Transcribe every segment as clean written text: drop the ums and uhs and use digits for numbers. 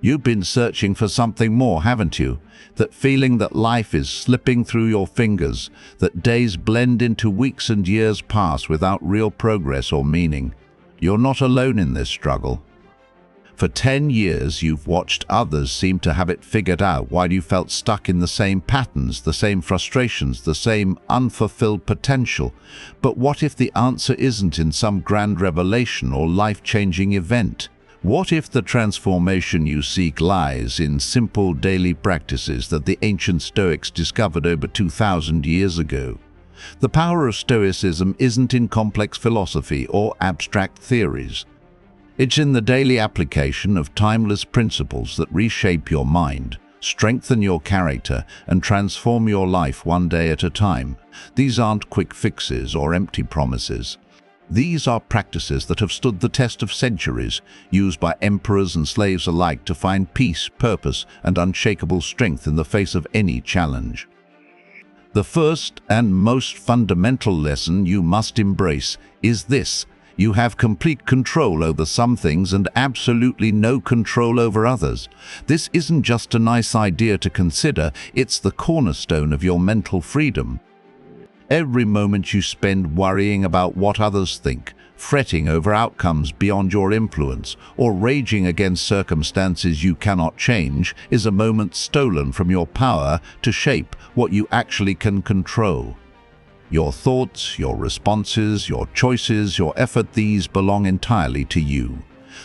You've been searching for something more, haven't you? That feeling that life is slipping through your fingers, that days blend into weeks and years pass without real progress or meaning. You're not alone in this struggle. For 10 years, you've watched others seem to have it figured out while you felt stuck in the same patterns, the same frustrations, the same unfulfilled potential. But what if the answer isn't in some grand revelation or life-changing event? What if the transformation you seek lies in simple daily practices that the ancient Stoics discovered over 2,000 years ago? The power of Stoicism isn't in complex philosophy or abstract theories. It's in the daily application of timeless principles that reshape your mind, strengthen your character, and transform your life one day at a time. These aren't quick fixes or empty promises. These are practices that have stood the test of centuries, used by emperors and slaves alike to find peace, purpose, and unshakable strength in the face of any challenge. The first and most fundamental lesson you must embrace is this: you have complete control over some things and absolutely no control over others. This isn't just a nice idea to consider, it's the cornerstone of your mental freedom. Every moment you spend worrying about what others think, fretting over outcomes beyond your influence, or raging against circumstances you cannot change is a moment stolen from your power to shape what you actually can control. Your thoughts, your responses, your choices, your effort, these belong entirely to you.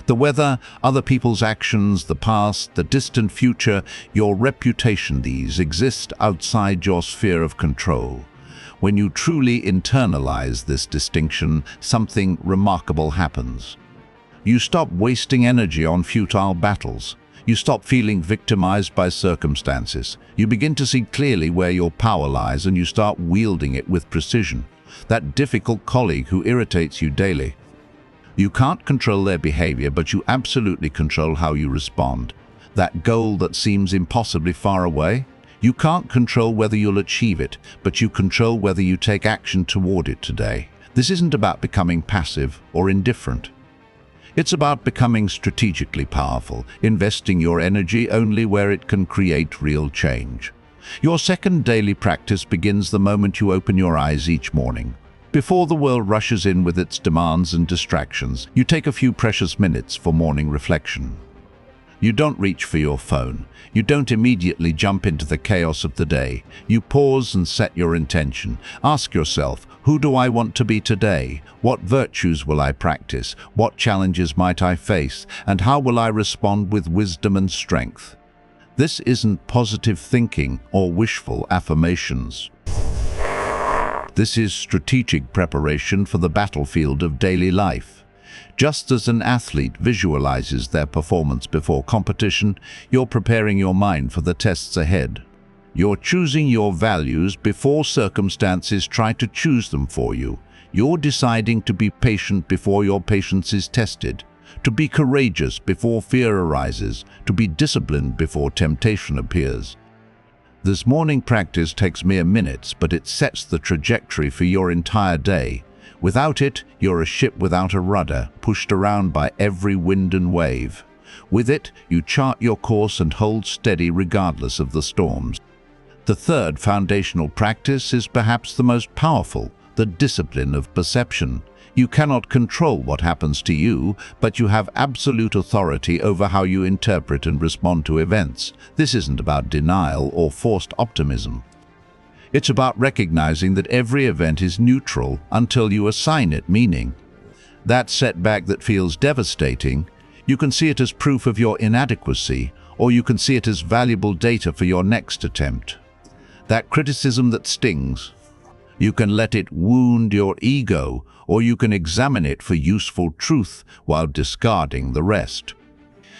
The weather, other people's actions, the past, the distant future, your reputation, these exist outside your sphere of control. When you truly internalize this distinction, something remarkable happens. You stop wasting energy on futile battles. You stop feeling victimized by circumstances. You begin to see clearly where your power lies and you start wielding it with precision. That difficult colleague who irritates you daily. You can't control their behavior, but you absolutely control how you respond. That goal that seems impossibly far away, you can't control whether you'll achieve it, but you control whether you take action toward it today. This isn't about becoming passive or indifferent. It's about becoming strategically powerful, investing your energy only where it can create real change. Your second daily practice begins the moment you open your eyes each morning. Before the world rushes in with its demands and distractions, you take a few precious minutes for morning reflection. You don't reach for your phone. You don't immediately jump into the chaos of the day. You pause and set your intention. Ask yourself, who do I want to be today? What virtues will I practice? What challenges might I face? And how will I respond with wisdom and strength? This isn't positive thinking or wishful affirmations. This is strategic preparation for the battlefield of daily life. Just as an athlete visualizes their performance before competition, you're preparing your mind for the tests ahead. You're choosing your values before circumstances try to choose them for you. You're deciding to be patient before your patience is tested, to be courageous before fear arises, to be disciplined before temptation appears. This morning practice takes mere minutes, but it sets the trajectory for your entire day. Without it, you're a ship without a rudder, pushed around by every wind and wave. With it, you chart your course and hold steady regardless of the storms. The third foundational practice is perhaps the most powerful, the discipline of perception. You cannot control what happens to you, but you have absolute authority over how you interpret and respond to events. This isn't about denial or forced optimism. It's about recognizing that every event is neutral until you assign it meaning. That setback that feels devastating, you can see it as proof of your inadequacy, or you can see it as valuable data for your next attempt. That criticism that stings, you can let it wound your ego, or you can examine it for useful truth while discarding the rest.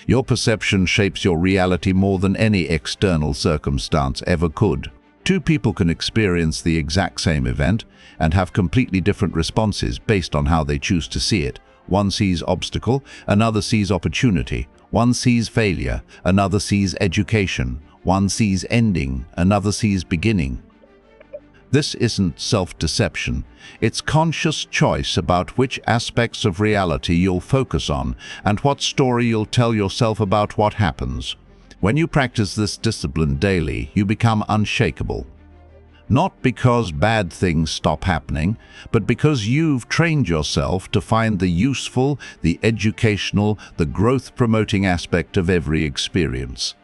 Your perception shapes your reality more than any external circumstance ever could. Two people can experience the exact same event and have completely different responses based on how they choose to see it. One sees obstacle, another sees opportunity. One sees failure, another sees education. One sees ending, another sees beginning. This isn't self-deception. It's conscious choice about which aspects of reality you'll focus on and what story you'll tell yourself about what happens. When you practice this discipline daily, you become unshakable. Not because bad things stop happening, but because you've trained yourself to find the useful, the educational, the growth-promoting aspect of every experience.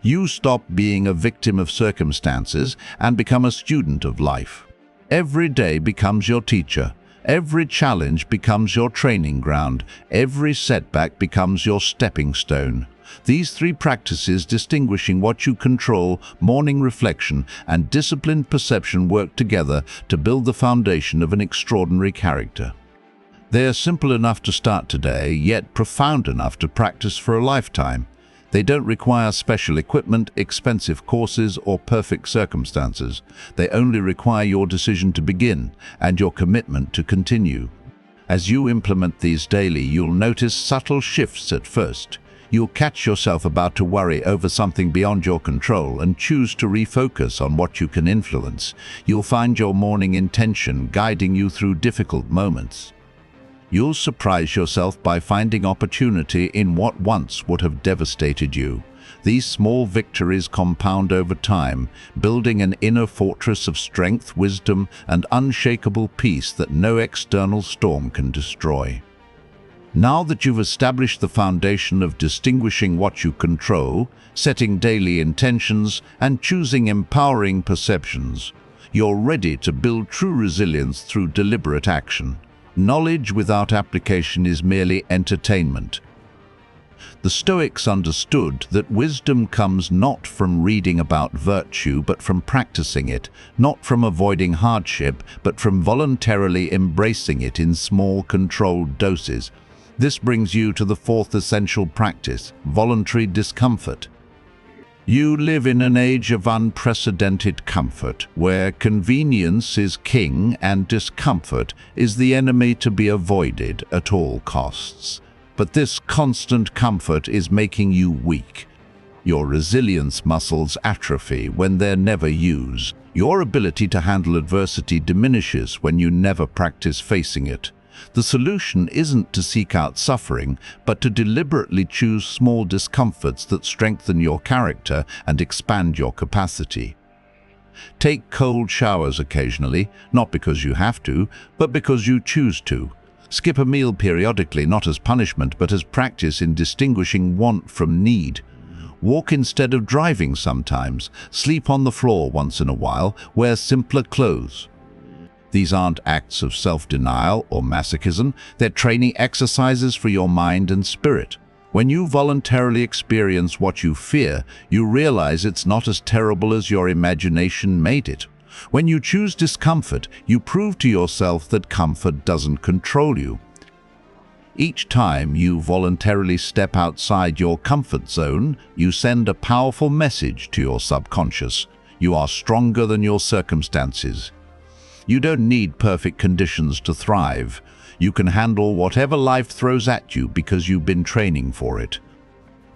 You stop being a victim of circumstances and become a student of life. Every day becomes your teacher. Every challenge becomes your training ground. Every setback becomes your stepping stone. These three practices, distinguishing what you control, morning reflection, and disciplined perception, work together to build the foundation of an extraordinary character. They are simple enough to start today, yet profound enough to practice for a lifetime. They don't require special equipment, expensive courses, or perfect circumstances. They only require your decision to begin and your commitment to continue. As you implement these daily, you'll notice subtle shifts at first. You'll catch yourself about to worry over something beyond your control and choose to refocus on what you can influence. You'll find your morning intention guiding you through difficult moments. You'll surprise yourself by finding opportunity in what once would have devastated you. These small victories compound over time, building an inner fortress of strength, wisdom, and unshakable peace that no external storm can destroy. Now that you've established the foundation of distinguishing what you control, setting daily intentions, and choosing empowering perceptions, you're ready to build true resilience through deliberate action. Knowledge without application is merely entertainment. The Stoics understood that wisdom comes not from reading about virtue, but from practicing it, not from avoiding hardship, but from voluntarily embracing it in small, controlled doses. This brings you to the fourth essential practice, voluntary discomfort. You live in an age of unprecedented comfort, where convenience is king and discomfort is the enemy to be avoided at all costs. But this constant comfort is making you weak. Your resilience muscles atrophy when they're never used. Your ability to handle adversity diminishes when you never practice facing it. The solution isn't to seek out suffering, but to deliberately choose small discomforts that strengthen your character and expand your capacity. Take cold showers occasionally, not because you have to, but because you choose to. Skip a meal periodically, not as punishment, but as practice in distinguishing want from need. Walk instead of driving sometimes. Sleep on the floor once in a while. Wear simpler clothes. These aren't acts of self-denial or masochism, they're training exercises for your mind and spirit. When you voluntarily experience what you fear, you realize it's not as terrible as your imagination made it. When you choose discomfort, you prove to yourself that comfort doesn't control you. Each time you voluntarily step outside your comfort zone, you send a powerful message to your subconscious. You are stronger than your circumstances. You don't need perfect conditions to thrive. You can handle whatever life throws at you because you've been training for it.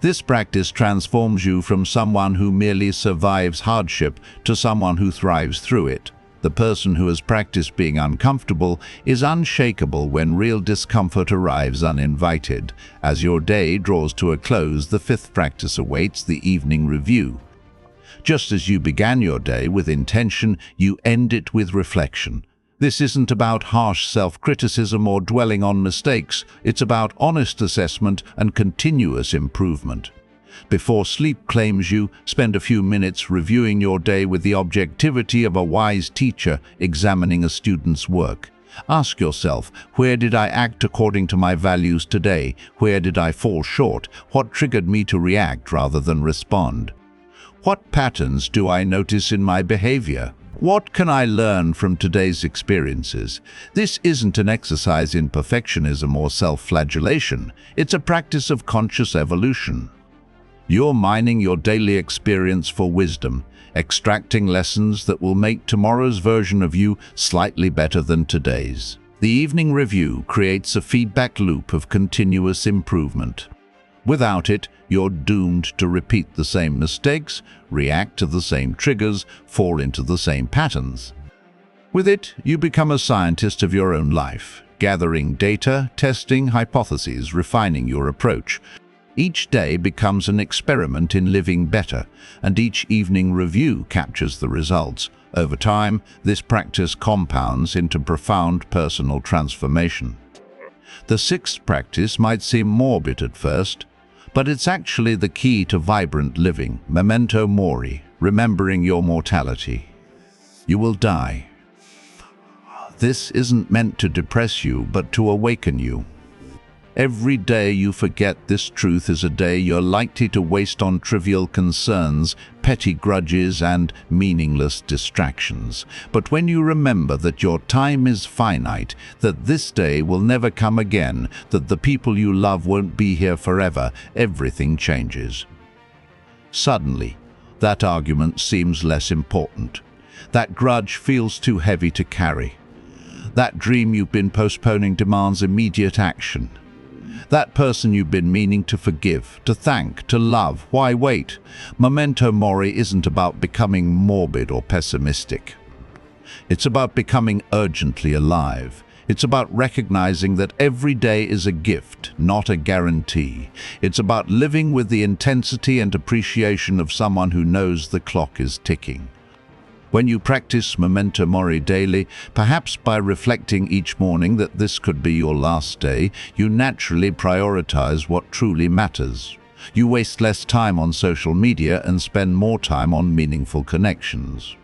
This practice transforms you from someone who merely survives hardship to someone who thrives through it. The person who has practiced being uncomfortable is unshakable when real discomfort arrives uninvited. As your day draws to a close, the fifth practice awaits, the evening review. Just as you began your day with intention, you end it with reflection. This isn't about harsh self-criticism or dwelling on mistakes. It's about honest assessment and continuous improvement. Before sleep claims you, spend a few minutes reviewing your day with the objectivity of a wise teacher examining a student's work. Ask yourself, where did I act according to my values today? Where did I fall short? What triggered me to react rather than respond? What patterns do I notice in my behavior? What can I learn from today's experiences? This isn't an exercise in perfectionism or self-flagellation. It's a practice of conscious evolution. You're mining your daily experience for wisdom, extracting lessons that will make tomorrow's version of you slightly better than today's. The evening review creates a feedback loop of continuous improvement. Without it, you're doomed to repeat the same mistakes, react to the same triggers, fall into the same patterns. With it, you become a scientist of your own life, gathering data, testing hypotheses, refining your approach. Each day becomes an experiment in living better, and each evening review captures the results. Over time, this practice compounds into profound personal transformation. The sixth practice might seem morbid at first, but it's actually the key to vibrant living. Memento mori, remembering your mortality. You will die. This isn't meant to depress you, but to awaken you. Every day you forget this truth is a day you're likely to waste on trivial concerns, petty grudges, and meaningless distractions. But when you remember that your time is finite, that this day will never come again, that the people you love won't be here forever, everything changes. Suddenly, that argument seems less important. That grudge feels too heavy to carry. That dream you've been postponing demands immediate action. That person you've been meaning to forgive, to thank, to love, why wait? Memento mori isn't about becoming morbid or pessimistic. It's about becoming urgently alive. It's about recognizing that every day is a gift, not a guarantee. It's about living with the intensity and appreciation of someone who knows the clock is ticking. When you practice memento mori daily, perhaps by reflecting each morning that this could be your last day, you naturally prioritize what truly matters. You waste less time on social media and spend more time on meaningful connections.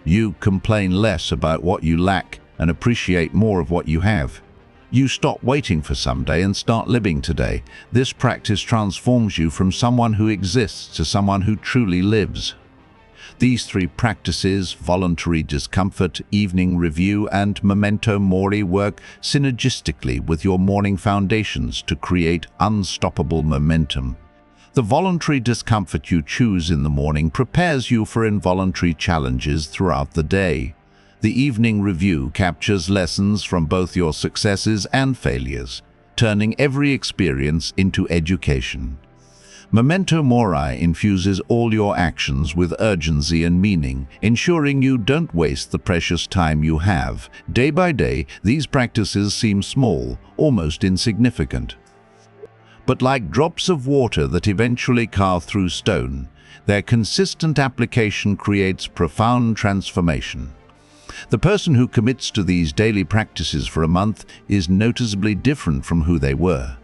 You complain less about what you lack and appreciate more of what you have. You stop waiting for someday and start living today. This practice transforms you from someone who exists to someone who truly lives. These three practices, voluntary discomfort, evening review, and memento mori, work synergistically with your morning foundations to create unstoppable momentum. The voluntary discomfort you choose in the morning prepares you for involuntary challenges throughout the day. The evening review captures lessons from both your successes and failures, turning every experience into education. Memento mori infuses all your actions with urgency and meaning, ensuring you don't waste the precious time you have. Day by day, these practices seem small, almost insignificant. But like drops of water that eventually carve through stone, their consistent application creates profound transformation. The person who commits to these daily practices for a month is noticeably different from who they were.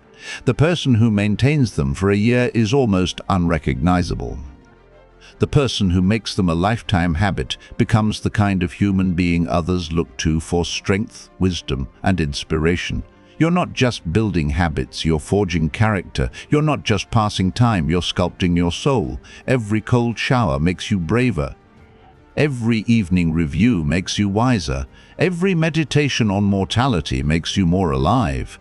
The person who maintains them for a year is almost unrecognizable. The person who makes them a lifetime habit becomes the kind of human being others look to for strength, wisdom, and inspiration. You're not just building habits, you're forging character. You're not just passing time, you're sculpting your soul. Every cold shower makes you braver. Every evening review makes you wiser. Every meditation on mortality makes you more alive.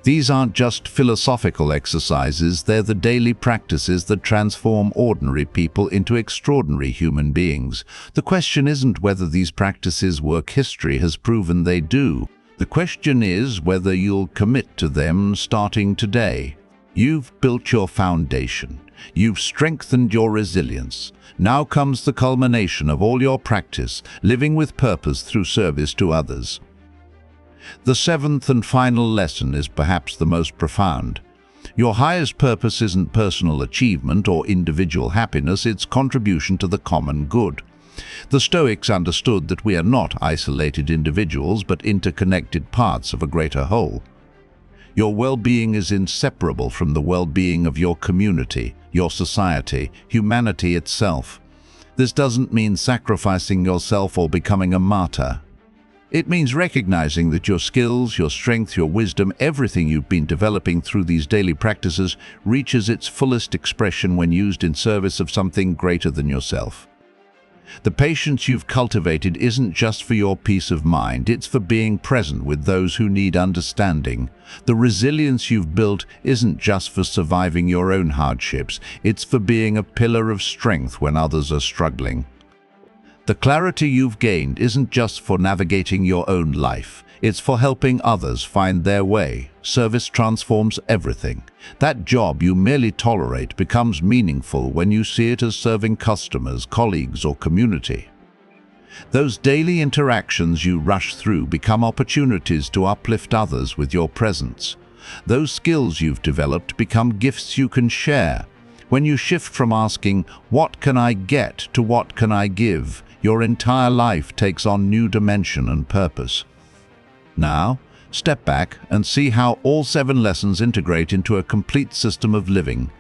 These aren't just philosophical exercises, they're the daily practices that transform ordinary people into extraordinary human beings. The question isn't whether these practices work. History has proven they do. The question is whether you'll commit to them starting today. You've built your foundation. You've strengthened your resilience. Now comes the culmination of all your practice, living with purpose through service to others. The seventh and final lesson is perhaps the most profound. Your highest purpose isn't personal achievement or individual happiness, it's contribution to the common good. The Stoics understood that we are not isolated individuals but interconnected parts of a greater whole. Your well-being is inseparable from the well-being of your community, your society, humanity itself. This doesn't mean sacrificing yourself or becoming a martyr. It means recognizing that your skills, your strength, your wisdom, everything you've been developing through these daily practices reaches its fullest expression when used in service of something greater than yourself. The patience you've cultivated isn't just for your peace of mind, it's for being present with those who need understanding. The resilience you've built isn't just for surviving your own hardships, it's for being a pillar of strength when others are struggling. The clarity you've gained isn't just for navigating your own life, it's for helping others find their way. Service transforms everything. That job you merely tolerate becomes meaningful when you see it as serving customers, colleagues, or community. Those daily interactions you rush through become opportunities to uplift others with your presence. Those skills you've developed become gifts you can share. When you shift from asking, "What can I get?" to "What can I give?" your entire life takes on new dimension and purpose. Now, step back and see how all 7 lessons integrate into a complete system of living.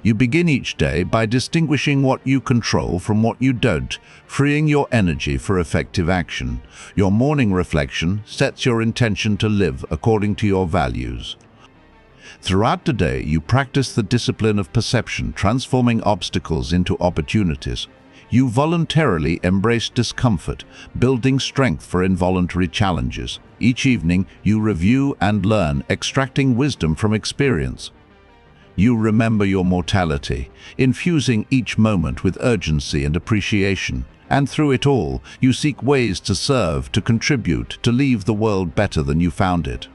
You begin each day by distinguishing what you control from what you don't, freeing your energy for effective action. Your morning reflection sets your intention to live according to your values. Throughout the day, you practice the discipline of perception, transforming obstacles into opportunities. You voluntarily embrace discomfort, building strength for involuntary challenges. Each evening, you review and learn, extracting wisdom from experience. You remember your mortality, infusing each moment with urgency and appreciation. And through it all, you seek ways to serve, to contribute, to leave the world better than you found it.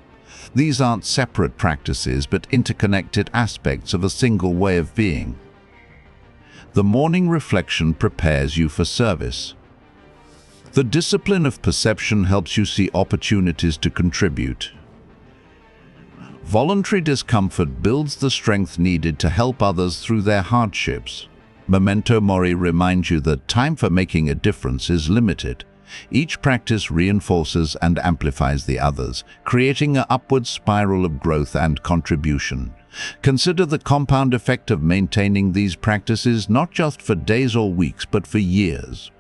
These aren't separate practices, but interconnected aspects of a single way of being. The morning reflection prepares you for service. The discipline of perception helps you see opportunities to contribute. Voluntary discomfort builds the strength needed to help others through their hardships. Memento mori reminds you that time for making a difference is limited. Each practice reinforces and amplifies the others, creating an upward spiral of growth and contribution. Consider the compound effect of maintaining these practices not just for days or weeks, but for years.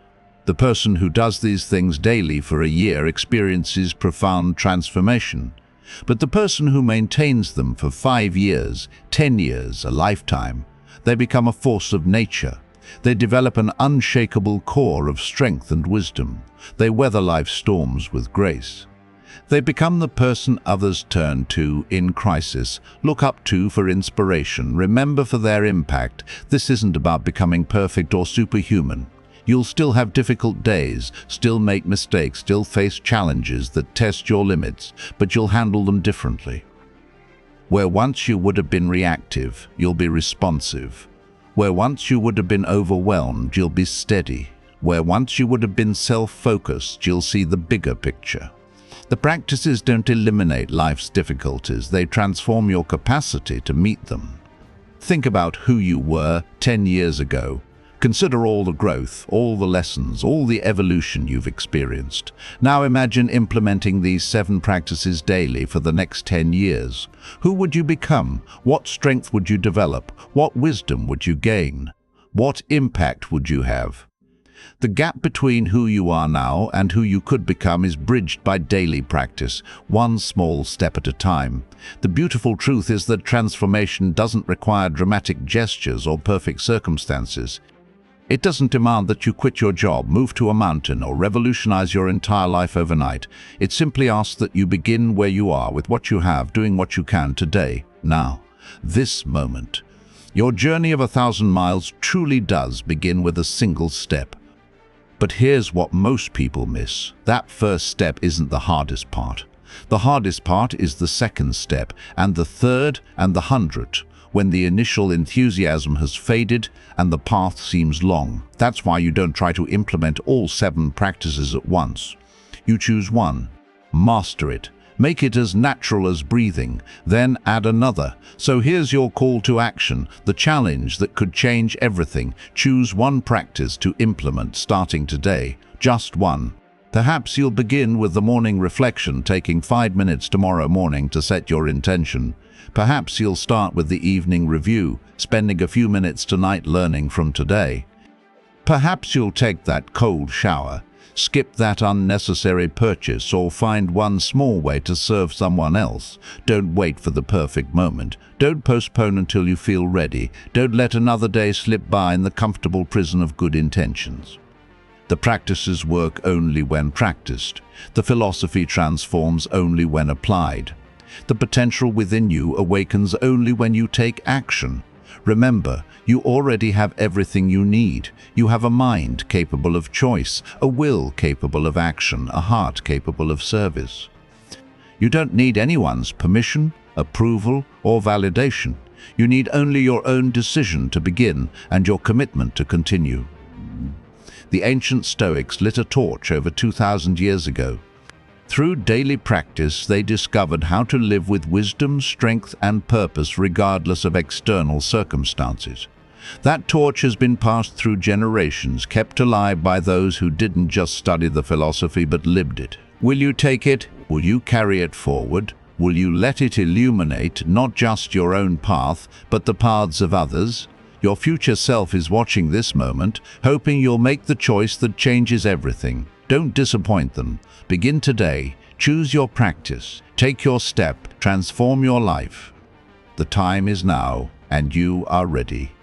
The person who does these things daily for a year experiences profound transformation. But the person who maintains them for 5 years, 10 years, a lifetime, they become a force of nature. They develop an unshakable core of strength and wisdom. They weather life's storms with grace. They become the person others turn to in crisis, look up to for inspiration, remember for their impact. This isn't about becoming perfect or superhuman. You'll still have difficult days, still make mistakes, still face challenges that test your limits, but you'll handle them differently. Where once you would have been reactive, you'll be responsive. Where once you would have been overwhelmed, you'll be steady. Where once you would have been self-focused, you'll see the bigger picture. The practices don't eliminate life's difficulties, they transform your capacity to meet them. Think about who you were 10 years ago. Consider all the growth, all the lessons, all the evolution you've experienced. Now imagine implementing these 7 practices daily for the next 10 years. Who would you become? What strength would you develop? What wisdom would you gain? What impact would you have? The gap between who you are now and who you could become is bridged by daily practice, one small step at a time. The beautiful truth is that transformation doesn't require dramatic gestures or perfect circumstances. It doesn't demand that you quit your job, move to a mountain, or revolutionize your entire life overnight. It simply asks that you begin where you are, with what you have, doing what you can today, now, this moment. Your journey of 1,000 miles truly does begin with a single step. But here's what most people miss. That first step isn't the hardest part. The hardest part is the second step, and the third, and the 100th. When the initial enthusiasm has faded and the path seems long. That's why you don't try to implement all 7 practices at once. You choose one, master it, make it as natural as breathing, then add another. So here's your call to action, the challenge that could change everything. Choose one practice to implement starting today, just one. Perhaps you'll begin with the morning reflection, taking 5 minutes tomorrow morning to set your intention. Perhaps you'll start with the evening review, spending a few minutes tonight learning from today. Perhaps you'll take that cold shower, skip that unnecessary purchase, or find one small way to serve someone else. Don't wait for the perfect moment. Don't postpone until you feel ready. Don't let another day slip by in the comfortable prison of good intentions. The practices work only when practiced. The philosophy transforms only when applied. The potential within you awakens only when you take action. Remember, you already have everything you need. You have a mind capable of choice, a will capable of action, a heart capable of service. You don't need anyone's permission, approval, or validation. You need only your own decision to begin and your commitment to continue. The ancient Stoics lit a torch over 2,000 years ago. Through daily practice, they discovered how to live with wisdom, strength, and purpose regardless of external circumstances. That torch has been passed through generations, kept alive by those who didn't just study the philosophy but lived it. Will you take it? Will you carry it forward? Will you let it illuminate not just your own path, but the paths of others? Your future self is watching this moment, hoping you'll make the choice that changes everything. Don't disappoint them. Begin today. Choose your practice. Take your step. Transform your life. The time is now, and you are ready.